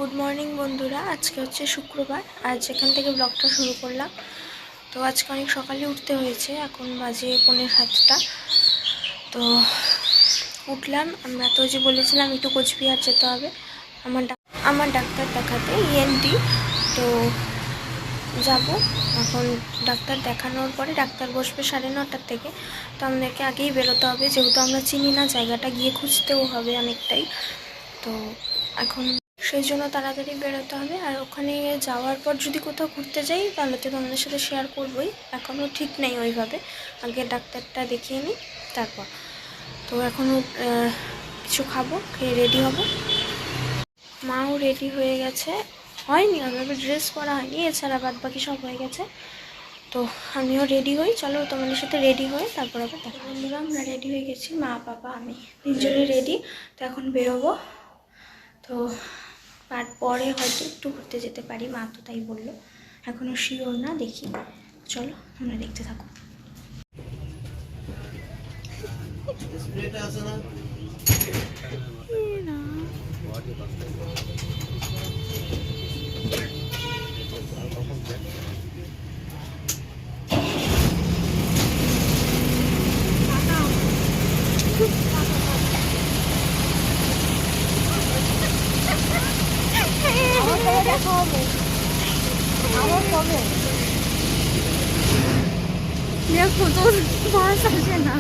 Good morning বন্ধুরা। আজকে হচ্ছে শুক্রবার। আজ এখান থেকে ব্লগটা শুরু করলাম। তো আজকে অনেক সকালে উঠতে হয়েছে, এখন বাজে 6:45। তো উঠলাম। আমরা তো যে বলেছিলাম একটু কোচবিহার যেতে হবে আমার ডাক্তার দেখাতে, ইএনটি। তো যাব এখন। ডাক্তার দেখানোর পরে ডাক্তার বসবে 9:30 থেকে। তো আমাদেরকে আগেই বেরোতে হবে, যেহেতু আমরা চিনি না জায়গাটা, গিয়ে খুঁজতেও হবে অনেকটাই। তো এখন সেই জন্য তাড়াতাড়ি বেরোতে হবে। আর ওখানে যাওয়ার পর যদি কোথাও ঘুরতে যাই তাহলে তো তোমাদের সাথে শেয়ার করবোই। এখনও ঠিক নেই ওইভাবে, আগে ডাক্তারটা দেখিয়ে নিই তারপর। তো এখনও কিছু খাবো, খেয়ে রেডি হব। মাও রেডি হয়ে গেছে, হয়নি আমার ড্রেস পরা হয়নি, এছাড়া বাদ বাকি সব হয়ে গেছে। তো আমিও রেডি হই, চলো তোমাদের সাথে রেডি হয়ে তারপর আবার দেখা। বন্ধুরা আমরা রেডি হয়ে গেছি, মা বাবা আমি তিনজনে রেডি। তো এখন বেরোবো। তো তারপরে হয়তো একটু ঘুরতে যেতে পারি, মা তো তাই বললো, এখনও শিওর না, দেখি। চলো তোমরা দেখতে থাকো। দেখো তো বাস আসে না।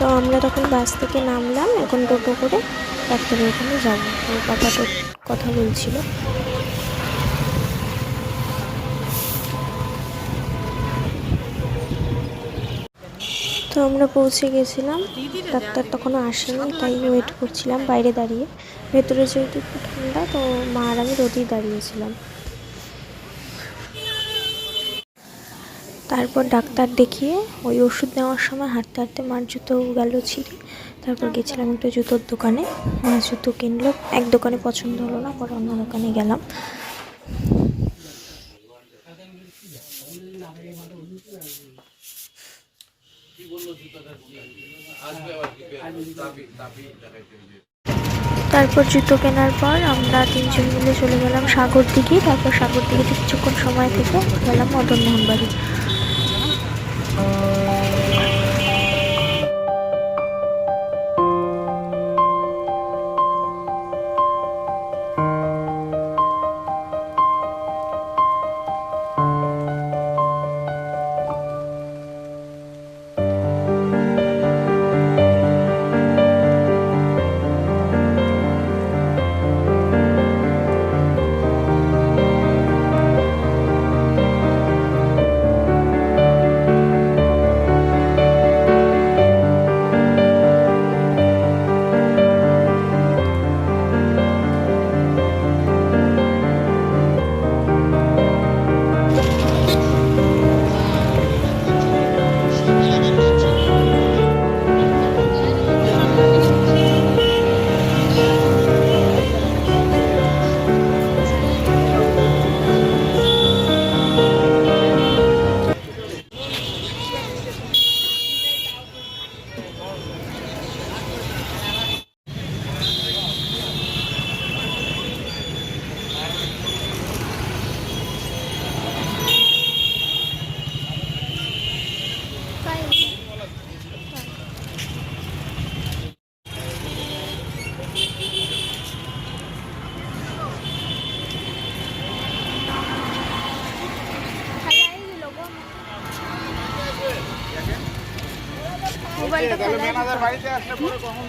তো আমরা তখন বাস থেকে নামলাম, এখন টোটো করে ডাক্তারের ওখানে যাবো। তো বাবা তো কথা বলছিল। তো আমরা পৌঁছে গেছিলাম, ডাক্তার তখনও আসেনি, তাই ওয়েট করছিলাম বাইরে দাঁড়িয়ে। ভেতরে যেহেতু একটু ঠান্ডা, তো মা আর আমি রোদেই দাঁড়িয়েছিলাম। তারপর ডাক্তার দেখিয়ে ওই ওষুধ নেওয়ার সময় হাঁটতে হাঁটতে মার জুতো গেল ছিঁড়ে। তারপর গেছিলাম একটা জুতোর দোকানে, মা জুতো কিনলো। এক দোকানে পছন্দ হলো না, পরে অন্য দোকানে গেলাম। তারপর জুতো কেনার পর আমরা তিনজন মিলে চলে গেলাম সাগর দিঘি। তারপর সাগর দিঘিতে কিছুক্ষণ সময় থেকে গেলাম মদন মোহন বাড়ি। মোবাইলটা ফেলা কিছু ধরো, ধরো।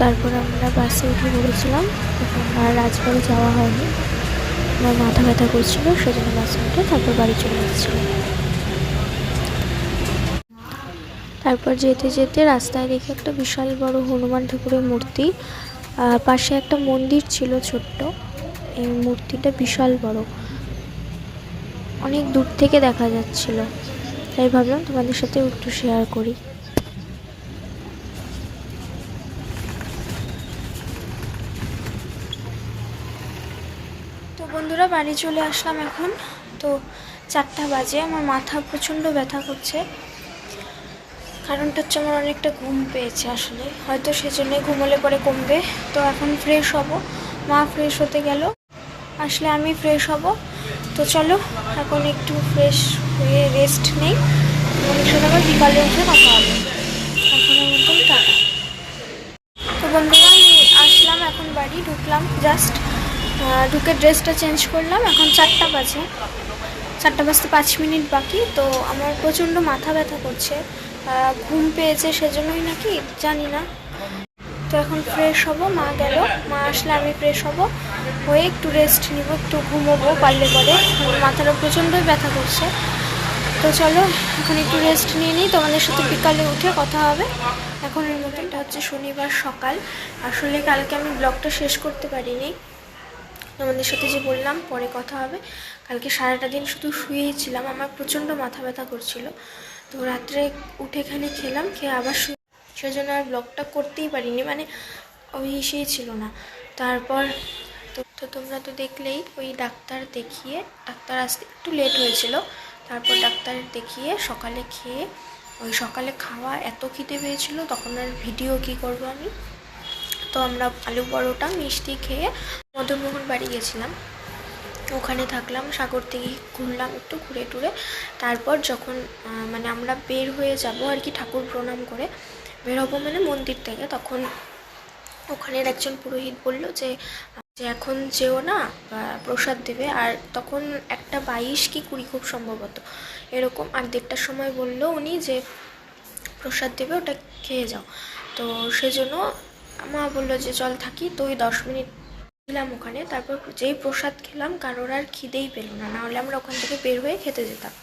তারপর আমরা বাসে উঠে পড়েছিলাম। তখন আর রাজবাড়ি যাওয়া হয়নি, আমার মাথা ব্যথা করছিল, সেজন্য বাসে উঠে তারপর বাড়ি চলে এসেছিলাম। তারপর যেতে যেতে রাস্তায় দেখে একটা বিশাল বড় হনুমান ঠাকুরের মূর্তি, পাশে একটা মন্দির ছিল ছোট্ট। এই মূর্তিটা বিশাল বড়, অনেক দূর থেকে দেখা যাচ্ছিল, তাই ভাবলাম তোমাদের সাথে একটু শেয়ার করি। তো বন্ধুরা বাড়ি চলে আসলাম এখন। তো 4টা বাজে, আমার মাথা প্রচণ্ড ব্যথা করছে, কারণটা হচ্ছে আমার অনেকটা ঘুম পেয়েছে আসলে, হয়তো সেজন্যই ঘুমোলে পরে কমবে। তো এখন ফ্রেশ হব, মা ফ্রেশ হতে গেল, আসলে আমি ফ্রেশ হব। তো চলো এখন একটু ফ্রেশ হয়ে রেস্ট নেই, তোমাদের সাথে আবার বিকালে উঠে কথা হবে। এখনের মতন টাটা। তো বন্ধুরা আমি আসলাম এখন বাড়ি, ঢুকলাম জাস্ট, ঢুকে ড্রেসটা চেঞ্জ করলাম। এখন 4টা বাজে, 4টা বাজতে 5 মিনিট বাকি। তো আমার প্রচণ্ড মাথা ব্যথা করছে, ঘুম পেয়েছে সেজন্যই নাকি জানি না। তো এখন ফ্রেশ হব, মা গেল, মা আসলে আমি ফ্রেশ হব, হয়ে একটু রেস্ট নিব, একটু ঘুমোবো পারলে পরে, মাথাটা প্রচণ্ডই ব্যথা করছে। তো চলো এখন একটু রেস্ট নিয়ে নিই, তোমাদের সাথে বিকালে উঠে কথা হবে। এখন এর মতনটা হচ্ছে শনিবার সকাল, আসলে কালকে আমি ব্লগটা শেষ করতে পারিনি, তোমাদের সাথে যে বললাম পরে কথা হবে। কালকে সারাটা দিন শুধু শুয়েই ছিলাম, আমার প্রচণ্ড মাথা ব্যথা করছিল। তো রাত্রে উঠে খালি খেলাম, খেয়ে আবার সেজন্য আর ব্লগটা করতেই পারিনি, মানে ওই সেই ছিল না। তারপর তো তোমরা তো দেখলেই, ওই ডাক্তার দেখিয়ে, ডাক্তার আসতে একটু লেট হয়েছিল, তারপর ডাক্তার দেখিয়ে সকালে খেয়ে, ওই সকালে খাওয়া এত খিদে পেয়েছিল, তখন আর ভিডিও কী করবো আমি। তো আমরা আলু পরোটা মিষ্টি খেয়ে মদনমোহন বাড়ি গেছিলাম, ওখানে থাকলাম, সাগর থেকে ঘুরলাম একটু, ঘুরে টুরে তারপর যখন মানে আমরা বের হয়ে যাব আর কি, ঠাকুর প্রণাম করে বের হবো মানে মন্দির থেকে, তখন ওখানের একজন পুরোহিত বলল যে এখন যেও না, প্রসাদ দেবে। আর তখন 1:22 কি 20 খুব সম্ভবত এরকম, আর 1:30টার সময় বললো উনি যে প্রসাদ দেবে, ওটা খেয়ে যাও। তো সেজন্য মা বললো যে চল থাকি। তো ওই 10 মিনিট ছিলাম ওখানে, তারপর যেই প্রসাদ খেলাম কারোর আর খিদেই পেল না, নাহলে আমরা ওখান থেকে বের হয়ে খেতে যেতাম।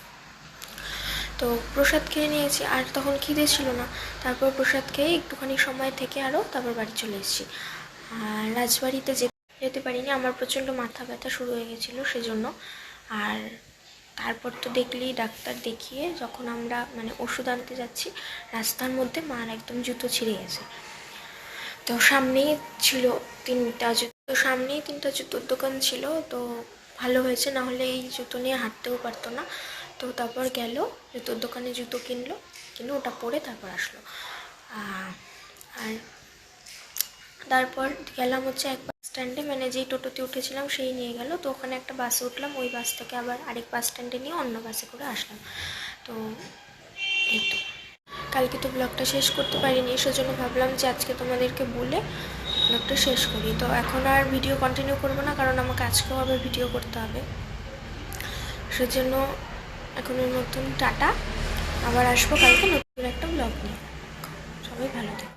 তো প্রসাদ খেয়ে নিয়েছি, আর তখন খিদে ছিল না। তারপর প্রসাদ খেয়ে একটুখানি সময় থেকে আরও তারপর বাড়ি চলে এসেছি। আর রাজবাড়িতে যেতে পারিনি, আমার প্রচণ্ড মাথা ব্যথা শুরু হয়ে গেছিলো সেজন্য। আর তারপর তো দেখলি ডাক্তার দেখিয়ে যখন আমরা মানে ওষুধ আনতে যাচ্ছি, রাস্তার মধ্যে মার একদম জুতো ছিঁড়ে গেছে। তো সামনেই ছিল 3টা জুতো, সামনেই 3টা জুতোর দোকান ছিল। তো ভালো হয়েছে, না হলে এই জুতো নিয়ে হাঁটতেও পারতো না। তো তারপর গেল জুতোর দোকানে, জুতো কিনলো, ওটা পরে তারপর আসলো। আর তারপর গেলাম হচ্ছে এক বাস স্ট্যান্ডে, মানে যেই টোটোতে উঠেছিলাম সেই নিয়ে গেল। তো ওখানে একটা বাসে উঠলাম, ওই বাস থেকে আবার আরেক বাস স্ট্যান্ডে নিয়ে অন্য বাসে করে আসলাম। তো এই তো কালকে তো ব্লগটা শেষ করতে পারিনি, সেজন্য ভাবলাম যে আজকে তোমাদেরকে বলে ব্লগটা শেষ করি। তো এখন আর ভিডিও কন্টিনিউ করবো না, কারণ আমাকে আজকেও আবার ভিডিও করতে হবে, সেজন্য এখনের মতন টাটা। আবার আসবো কালকে নতুন একটা ব্লগ নিয়ে। সবাই ভালো থাকে।